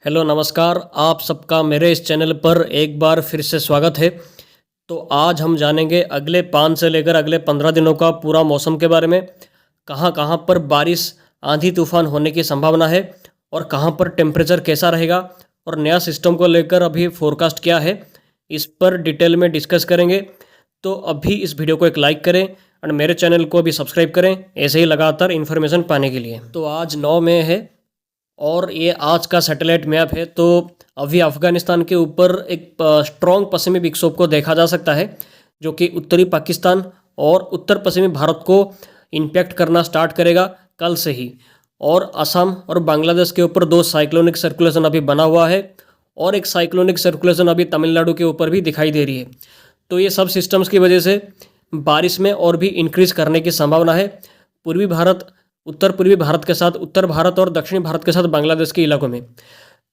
Hello नमस्कार, आप सबका मेरे इस चैनल पर एक बार फिर से स्वागत है। तो आज हम जानेंगे अगले 5 से लेकर अगले 15 दिनों का पूरा मौसम के बारे में। कहाँ कहाँ पर बारिश, आंधी तूफान होने की संभावना है और कहाँ पर टेम्परेचर कैसा रहेगा और नया सिस्टम को लेकर अभी फोरकास्ट क्या है, इस पर डिटेल में डिस्कस करेंगे। तो अभी इस वीडियो को एक लाइक करें और मेरे चैनल को भी सब्सक्राइब करें ऐसे ही लगातार इन्फॉर्मेशन पाने के लिए। तो आज 9 मई है और ये आज का सैटेलाइट मैप है। तो अभी अफ़गानिस्तान के ऊपर एक स्ट्रॉन्ग पश्चिमी विक्षोभ को देखा जा सकता है, जो कि उत्तरी पाकिस्तान और उत्तर पश्चिमी भारत को इम्पैक्ट करना स्टार्ट करेगा कल से ही। और असम और बांग्लादेश के ऊपर 2 साइक्लोनिक सर्कुलेशन अभी बना हुआ है और एक साइक्लोनिक सर्कुलेशन अभी तमिलनाडु के ऊपर भी दिखाई दे रही है। तो ये सब सिस्टम्स की वजह से बारिश में और भी इंक्रीज करने की संभावना है। पूर्वी भारत, उत्तर पूर्वी भारत के साथ उत्तर भारत और दक्षिणी भारत के साथ बांग्लादेश के इलाकों में।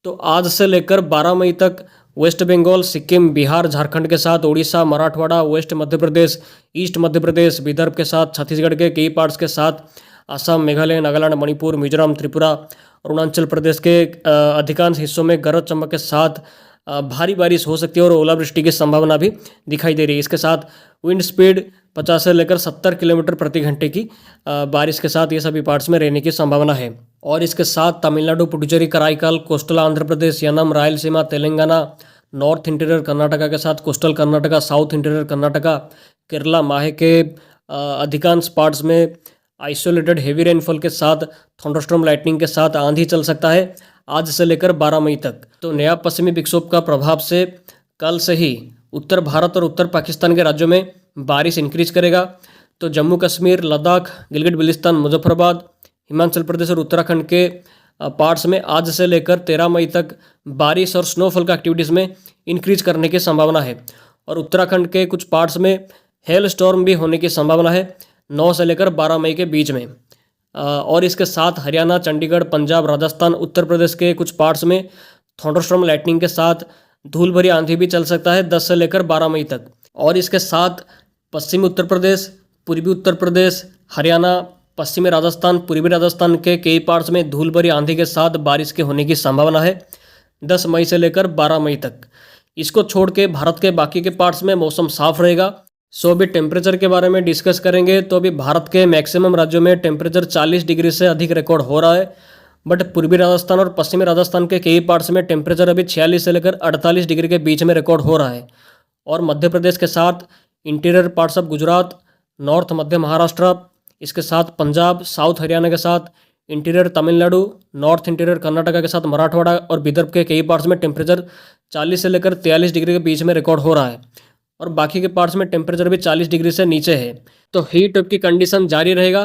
तो आज से लेकर 12 मई तक वेस्ट बंगाल, सिक्किम, बिहार, झारखंड के साथ उड़ीसा, मराठवाड़ा, वेस्ट मध्य प्रदेश, ईस्ट मध्य प्रदेश, विदर्भ के साथ छत्तीसगढ़ के कई पार्ट्स के साथ असम, मेघालय, नागालैंड, मणिपुर, मिजोरम, त्रिपुरा, अरुणाचल प्रदेश के अधिकांश हिस्सों में गरज चमक के साथ भारी बारिश हो सकती है और ओलावृष्टि की संभावना भी दिखाई दे रही है। इसके साथ विंड स्पीड 50 से लेकर 70 किलोमीटर प्रति घंटे की बारिश के साथ ये सभी पार्ट्स में रहने की संभावना है। और इसके साथ Tamil Nadu, Puducherry, Karaikal, coastal Andhra Pradesh, Yanam, Rayalaseema, Telangana, north interior Karnataka के साथ coastal Karnataka, south interior Karnataka, Kerala, माहे के अधिकांश पार्ट्स में आइसोलेटेड हेवी रेनफॉल के साथ थंडरस्टॉर्म लाइटनिंग के साथ आंधी चल सकता है आज से लेकर 12 मई तक। तो नया पश्चिमी विक्षोभ का प्रभाव से कल से ही उत्तर भारत और उत्तर पाकिस्तान के राज्यों में बारिश इंक्रीज करेगा। तो जम्मू कश्मीर, लद्दाख, गिलगित बिल्तिस्तान, मुजफ्फराबाद, हिमाचल प्रदेश और उत्तराखंड के पार्ट्स में आज से लेकर 13 मई तक बारिश और स्नोफॉल का एक्टिविटीज़ में इंक्रीज करने की संभावना है। और उत्तराखंड के कुछ पार्ट्स में हेल स्टॉर्म भी होने की संभावना है 9 से लेकर 12 मई के बीच में। और इसके साथ हरियाणा, चंडीगढ़, पंजाब, राजस्थान, उत्तर प्रदेश के कुछ पार्ट्स में थंडरस्टॉर्म लाइटनिंग के साथ धूल भरी आंधी भी चल सकता है 10 से लेकर 12 मई तक। और इसके साथ पश्चिमी उत्तर प्रदेश, पूर्वी उत्तर प्रदेश, हरियाणा, पश्चिमी राजस्थान, पूर्वी राजस्थान के कई पार्ट्स में धूल भरी आंधी के साथ बारिश के होने की संभावना है 10 मई से लेकर 12 मई तक। इसको छोड़ के भारत के बाकी के पार्ट्स में मौसम साफ रहेगा। सो अभी टेम्परेचर के बारे में डिस्कस करेंगे। तो अभी भारत के मैक्सिमम राज्यों में टेम्परेचर 40 डिग्री से अधिक रिकॉर्ड हो रहा है, बट पूर्वी राजस्थान और पश्चिमी राजस्थान के कई पार्ट्स में टेम्परेचर अभी 46 से लेकर 48 डिग्री के बीच में रिकॉर्ड हो रहा है। और मध्य प्रदेश के साथ interior parts of Gujarat, north Madhya Maharashtra, इसके साथ पंजाब, साउथ हरियाणा के साथ interior Tamil Nadu, north interior Karnataka के साथ मराठवाड़ा और विदर्भ के कई पार्ट्स में टेम्परेचर 40 से लेकर 43 डिग्री के बीच में रिकॉर्ड हो रहा है। और बाकी के पार्ट्स में टेम्परेचर भी 40 डिग्री से नीचे है। तो हीट वेव की कंडीशन जारी रहेगा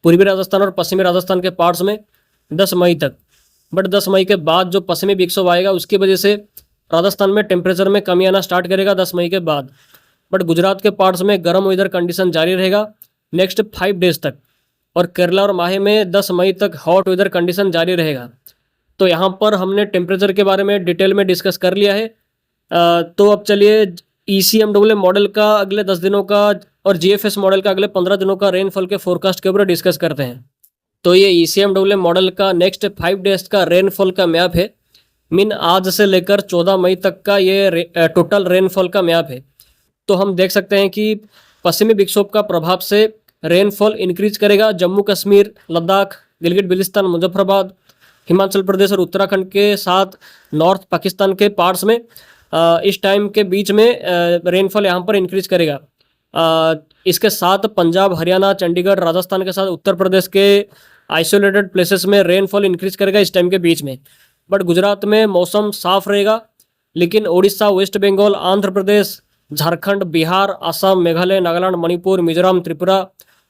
पूर्वी राजस्थान और पश्चिमी राजस्थान के पार्ट्स में 10 मई तक। बट 10 मई के बाद जो पश्चिमी विक्षोभ आएगा उसकी वजह से राजस्थान में टेम्परेचर में कमी आना स्टार्ट करेगा 10 मई के बाद। बट गुजरात के पार्ट्स में गर्म वेदर कंडीशन जारी रहेगा नेक्स्ट 5 डेज तक। और केरला और माहे में 10 मई तक हॉट वेदर कंडीशन जारी रहेगा। तो यहाँ पर हमने टेम्परेचर के बारे में डिटेल में डिस्कस कर लिया है। तो अब चलिए ECMWF मॉडल का अगले 10 दिनों का और GFS मॉडल का अगले 15 दिनों का रेनफॉल के फोरकास्ट के ऊपर डिस्कस करते हैं। तो ये ECMWF मॉडल का नेक्स्ट 5 डेज का रेनफॉल का मैप है। मीन आज से लेकर 14 मई तक का ये टोटल रेनफॉल का मैप है। तो हम देख सकते हैं कि पश्चिमी विक्षोभ का प्रभाव से रेनफॉल इंक्रीज करेगा जम्मू कश्मीर, लद्दाख, गिलगित बिल्तिस्तान, मुजफ्फराबाद, हिमाचल प्रदेश और उत्तराखंड के साथ नॉर्थ पाकिस्तान के पार्ट्स में इस टाइम के बीच में रेनफॉल यहाँ पर इंक्रीज करेगा। इसके साथ पंजाब, हरियाणा, चंडीगढ़, राजस्थान के साथ उत्तर प्रदेश के आइसोलेटेड प्लेसेस में रेनफॉल इंक्रीज करेगा इस टाइम के बीच में। बट गुजरात में मौसम साफ रहेगा, लेकिन उड़ीसा, वेस्ट बंगाल, आंध्र प्रदेश, झारखंड, बिहार, असम, मेघालय, नागालैंड, मणिपुर, मिजोरम, त्रिपुरा,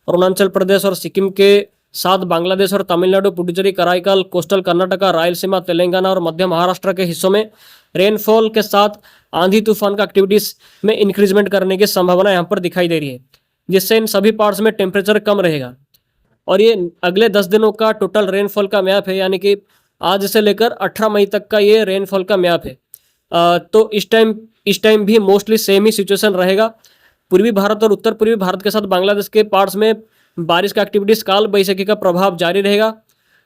अरुणाचल प्रदेश और सिक्किम के साथ बांग्लादेश और तमिलनाडु, पुडुचेरी, कराईकाल, कोस्टल कर्नाटका, रायलसीमा, तेलंगाना और मध्य महाराष्ट्र के हिस्सों में रेनफॉल के साथ आंधी तूफान का एक्टिविटीज में इंक्रीजमेंट करने की संभावना यहाँ पर दिखाई दे रही है, जिससे इन सभी पार्ट्स में टेम्परेचर कम रहेगा। और ये अगले 10 दिनों का टोटल रेनफॉल का मैप है, यानी कि आज से लेकर 18 मई तक का ये रेनफॉल का मैप है। तो इस टाइम भी मोस्टली सेम ही सिचुएशन रहेगा। पूर्वी भारत और उत्तर पूर्वी भारत के साथ बांग्लादेश के पार्ट्स में बारिश का एक्टिविटीज काल बैसाखी का प्रभाव जारी रहेगा।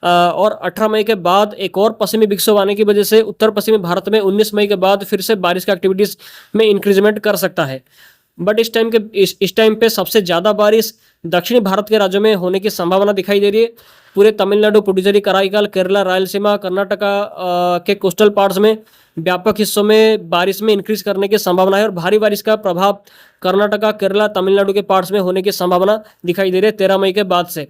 और 18 मई के बाद एक और पश्चिमी विक्षोभ आने की वजह से उत्तर पश्चिमी भारत में 19 मई के बाद फिर से बारिश की एक्टिविटीज में इंक्रीजमेंट कर सकता है। बट इस टाइम पे सबसे ज़्यादा बारिश दक्षिणी भारत के राज्यों में होने की संभावना दिखाई दे रही है। पूरे तमिलनाडु, पुडुचेरी, कराईकाल, केरला, रायलसीमा, कर्नाटका के कोस्टल पार्ट्स में व्यापक हिस्सों में बारिश में इंक्रीज करने की संभावना है और भारी बारिश का प्रभाव कर्नाटका, केरला, तमिलनाडु के पार्ट्स में होने की संभावना दिखाई दे रही है 13 मई के बाद से,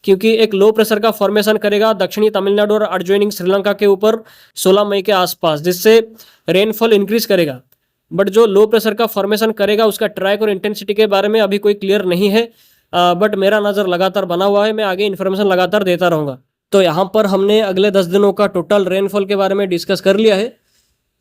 क्योंकि एक लो प्रेशर का फॉर्मेशन करेगा दक्षिणी तमिलनाडु और एडजॉइनिंग श्रीलंका के ऊपर 16 मई के आसपास, जिससे रेनफॉल इंक्रीज करेगा। बट जो लो प्रेशर का फॉर्मेशन करेगा उसका ट्रैक और इंटेंसिटी के बारे में अभी कोई क्लियर नहीं है, बट मेरा नज़र लगातार बना हुआ है। मैं आगे इन्फॉर्मेशन लगातार देता रहूँगा। तो यहाँ पर हमने अगले 10 दिनों का टोटल रेनफॉल के बारे में डिस्कस कर लिया है।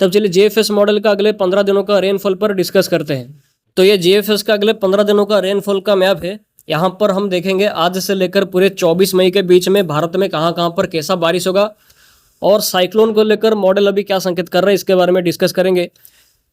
तब चलिए जीएफएस मॉडल का अगले 15 दिनों का रेनफॉल पर डिस्कस करते हैं। तो ये जीएफएस का अगले 15 दिनों का रेनफॉल का मैप है। यहाँ पर हम देखेंगे आज से लेकर पूरे 24 मई के बीच में भारत में कहाँ कहाँ पर कैसा बारिश होगा और साइक्लोन को लेकर मॉडल अभी क्या संकेत कर रहा है इसके बारे में डिस्कस करेंगे।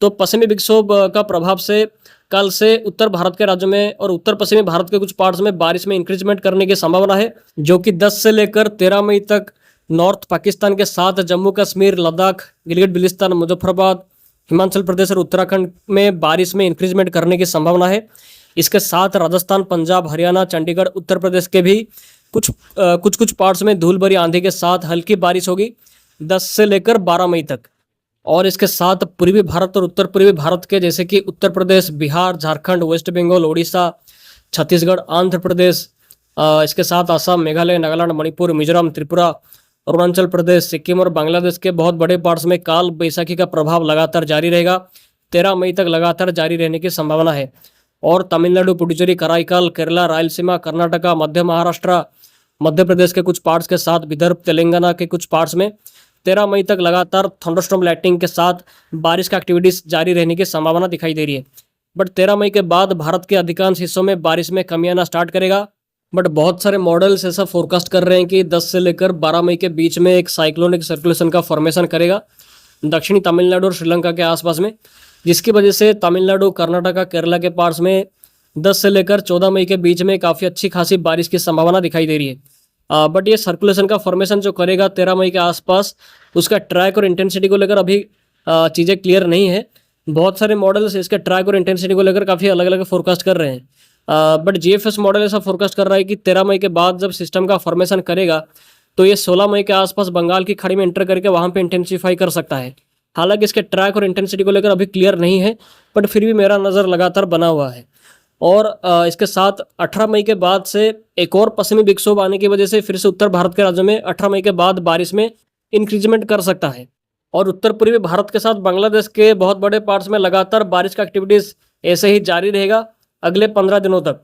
तो पश्चिमी विक्षोभ का प्रभाव से कल से उत्तर भारत के राज्यों में और उत्तर पश्चिमी भारत के कुछ पार्ट्स में बारिश में इंक्रीजमेंट करने की संभावना है, जो कि 10 से लेकर 13 मई तक नॉर्थ पाकिस्तान के साथ जम्मू कश्मीर, लद्दाख, गिलगित बिल्तिस्तान, मुजफ्फराबाद, हिमाचल प्रदेश और उत्तराखंड में बारिश में इंक्रीजमेंट करने की संभावना है। इसके साथ राजस्थान, पंजाब, हरियाणा, चंडीगढ़, उत्तर प्रदेश के भी कुछ पार्ट्स में धूल भरी आंधी के साथ हल्की बारिश होगी 10 से लेकर 12 मई तक। और इसके साथ पूर्वी भारत और उत्तर पूर्वी भारत के जैसे कि उत्तर प्रदेश, बिहार, झारखंड, वेस्ट बंगाल, ओडिशा, छत्तीसगढ़, आंध्र प्रदेश, इसके साथ असम, मेघालय, नागालैंड, मणिपुर, मिजोरम, त्रिपुरा, अरुणाचल प्रदेश, सिक्किम और बांग्लादेश के बहुत बड़े पार्ट्स में काल बैसाखी का प्रभाव लगातार जारी रहेगा। 13 मई तक लगातार जारी रहने की संभावना है। और तमिलनाडु, पुडुचेरी, कराईकाल, केरला, रायलसीमा, कर्नाटका, मध्य महाराष्ट्र, मध्य प्रदेश के कुछ पार्ट्स के साथ विदर्भ, तेलंगाना के कुछ पार्ट्स में 13 मई तक लगातार थंडरस्टॉर्म लाइटनिंग के साथ बारिश का एक्टिविटीज जारी रहने की संभावना दिखाई दे रही है। बट 13 मई के बाद भारत के अधिकांश हिस्सों में बारिश में कमी आना स्टार्ट करेगा। बट बहुत सारे मॉडल्स ऐसा फोरकास्ट कर रहे हैं कि 10 से लेकर 12 मई के बीच में एक साइक्लोनिक सर्कुलेशन का फॉर्मेशन करेगा दक्षिणी तमिलनाडु और श्रीलंका के आसपास में, जिसकी वजह से तमिलनाडु, कर्नाटका, केरला के पार्ट्स में 10 से लेकर 14 मई के बीच में काफ़ी अच्छी खासी बारिश की संभावना दिखाई दे रही है। बट ये सर्कुलेशन का फॉर्मेशन जो करेगा 13 मई के आसपास, उसका ट्रैक और इंटेंसिटी को लेकर अभी चीज़ें क्लियर नहीं है। बहुत सारे मॉडल्स इसके ट्रैक और इंटेंसिटी को लेकर काफ़ी अलग अलग फोरकास्ट कर रहे हैं। बट जीएफएस मॉडल ऐसा फोरकास्ट कर रहा है कि 13 मई के बाद जब सिस्टम का फॉर्मेशन करेगा तो ये 16 मई के आसपास बंगाल की खाड़ी में एंटर करके वहाँ पे इंटेंसिफाई कर सकता है। हालांकि इसके ट्रैक और इंटेंसिटी को लेकर अभी क्लियर नहीं है, बट फिर भी मेरा नज़र लगातार बना हुआ है। और इसके साथ 18 मई के बाद से एक और पश्चिमी विक्षोभ आने की वजह से फिर से उत्तर भारत के राज्यों में 18 मई के बाद बारिश में इंक्रीजमेंट कर सकता है। और उत्तर पूर्वी भारत के साथ बांग्लादेश के बहुत बड़े पार्ट्स में लगातार बारिश का एक्टिविटीज़ ऐसे ही जारी रहेगा अगले 15 दिनों तक।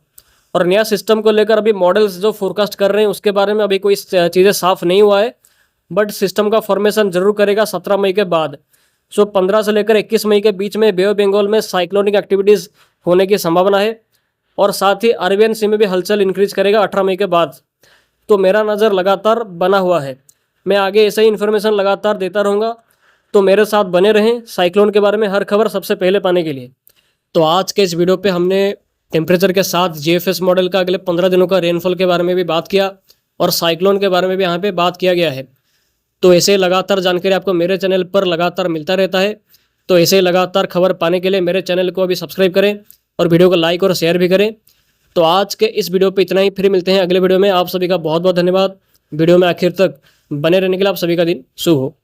और नया सिस्टम को लेकर अभी मॉडल्स जो फोरकास्ट कर रहे हैं उसके बारे में अभी कोई चीज़ें साफ नहीं हुआ है, बट सिस्टम का फॉर्मेशन जरूर करेगा 17 मई के बाद। सो 15 से लेकर 21 मई के बीच में बे ऑफ बंगाल में साइक्लोनिक एक्टिविटीज़ होने की संभावना है और साथ ही अरेबियन सी में भी हलचल इंक्रीज करेगा 18 मई के बाद। तो मेरा नज़र लगातार बना हुआ है। मैं आगे ऐसे ही इन्फॉर्मेशन लगातार देता रहूँगा, तो मेरे साथ बने रहें साइक्लोन के बारे में हर खबर सबसे पहले पाने के लिए। तो आज के इस वीडियो पे हमने टेम्परेचर के साथ जीएफएस मॉडल का अगले 15 दिनों का रेनफॉल के बारे में भी बात किया और साइक्लोन के बारे में भी यहाँ पे बात किया गया है। तो ऐसे लगातार जानकारी आपको मेरे चैनल पर लगातार मिलता रहता है। तो ऐसे लगातार खबर पाने के लिए मेरे चैनल को अभी सब्सक्राइब करें और वीडियो को लाइक और शेयर भी करें। तो आज के इस वीडियो पे इतना ही, फिर मिलते हैं अगले वीडियो में। आप सभी का बहुत बहुत धन्यवाद वीडियो में आखिर तक बने रहने के लिए। आप सभी का दिन शुभ हो।